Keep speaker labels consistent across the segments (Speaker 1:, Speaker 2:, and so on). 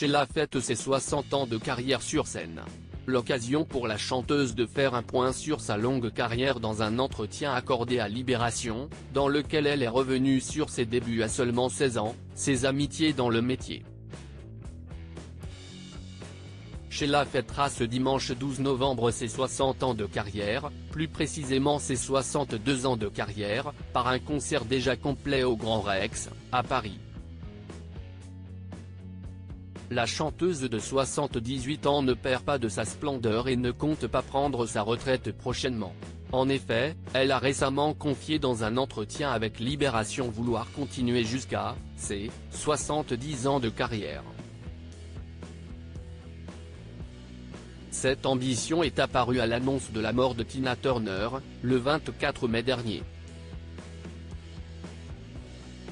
Speaker 1: Sheila fête ses 60 ans de carrière sur scène. L'occasion pour la chanteuse de faire un point sur sa longue carrière dans un entretien accordé à Libération, dans lequel elle est revenue sur ses débuts à seulement 16 ans, ses amitiés dans le métier. Sheila fêtera ce dimanche 12 novembre ses 60 ans de carrière, plus précisément ses 62 ans de carrière, par un concert déjà complet au Grand Rex, à Paris. La chanteuse de 78 ans ne perd pas de sa splendeur et ne compte pas prendre sa retraite prochainement. En effet, elle a récemment confié dans un entretien avec Libération vouloir continuer jusqu'à ses 70 ans de carrière. Cette ambition est apparue à l'annonce de la mort de Tina Turner, le 24 mai dernier.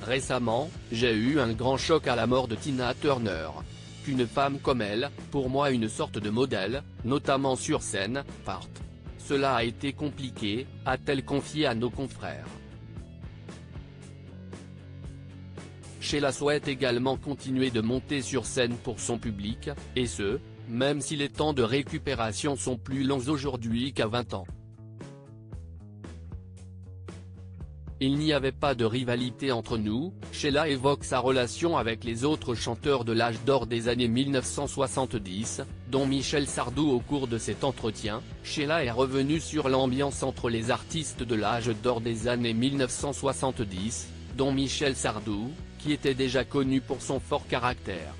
Speaker 1: Récemment, j'ai eu un grand choc à la mort de Tina Turner. Qu'une femme comme elle, pour moi une sorte de modèle, notamment sur scène, parte. Cela a été compliqué, a-t-elle confié à nos confrères. Sheila souhaite également continuer de monter sur scène pour son public, et ce, même si les temps de récupération sont plus longs aujourd'hui qu'à 20 ans. Il n'y avait pas de rivalité entre nous, Sheila évoque sa relation avec les autres chanteurs de l'âge d'or des années 1970, dont Michel Sardou. Au cours de cet entretien, Sheila est revenue sur l'ambiance entre les artistes de l'âge d'or des années 1970, dont Michel Sardou, qui était déjà connu pour son fort caractère.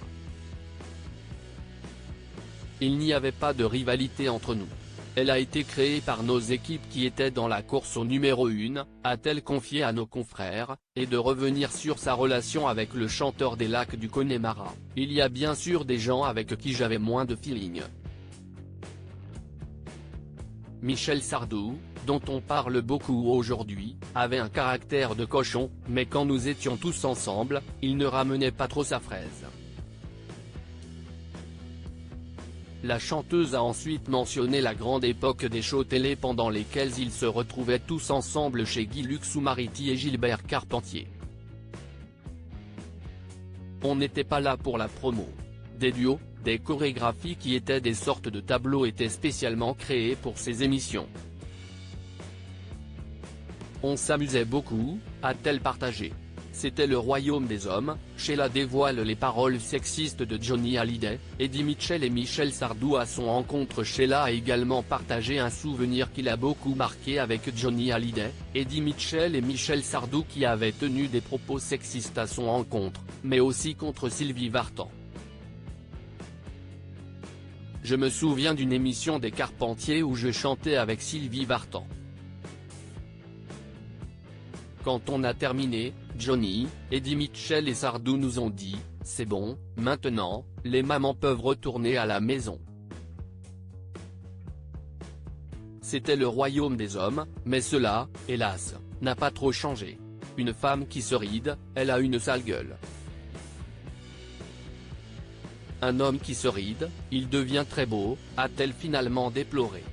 Speaker 1: Il n'y avait pas de rivalité entre nous. Elle a été créée par nos équipes qui étaient dans la course au numéro 1, a-t-elle confié à nos confrères, et de revenir sur sa relation avec le chanteur des Lacs du Connemara. Il y a bien sûr des gens avec qui j'avais moins de feeling. Michel Sardou, dont on parle beaucoup aujourd'hui, avait un caractère de cochon, mais quand nous étions tous ensemble, il ne ramenait pas trop sa fraise. La chanteuse a ensuite mentionné la grande époque des shows télé pendant lesquels ils se retrouvaient tous ensemble chez Guy Luxoumariti et Gilbert Carpentier. On n'était pas là pour la promo. Des duos, des chorégraphies qui étaient des sortes de tableaux étaient spécialement créés pour ces émissions. On s'amusait beaucoup, a-t-elle partagé. C'était le royaume des hommes. Sheila dévoile les paroles sexistes de Johnny Hallyday, Eddie Mitchell et Michel Sardou à son encontre. Sheila a également partagé un souvenir qui l'a beaucoup marqué avec Johnny Hallyday, Eddie Mitchell et Michel Sardou qui avaient tenu des propos sexistes à son encontre, mais aussi contre Sylvie Vartan. Je me souviens d'une émission des Carpentiers où je chantais avec Sylvie Vartan. Quand on a terminé, Johnny, Eddie Mitchell et Sardou nous ont dit « C'est bon, maintenant, les mamans peuvent retourner à la maison ». C'était le royaume des hommes, mais cela, hélas, n'a pas trop changé. Une femme qui se ride, elle a une sale gueule. Un homme qui se ride, il devient très beau, a-t-elle finalement déploré.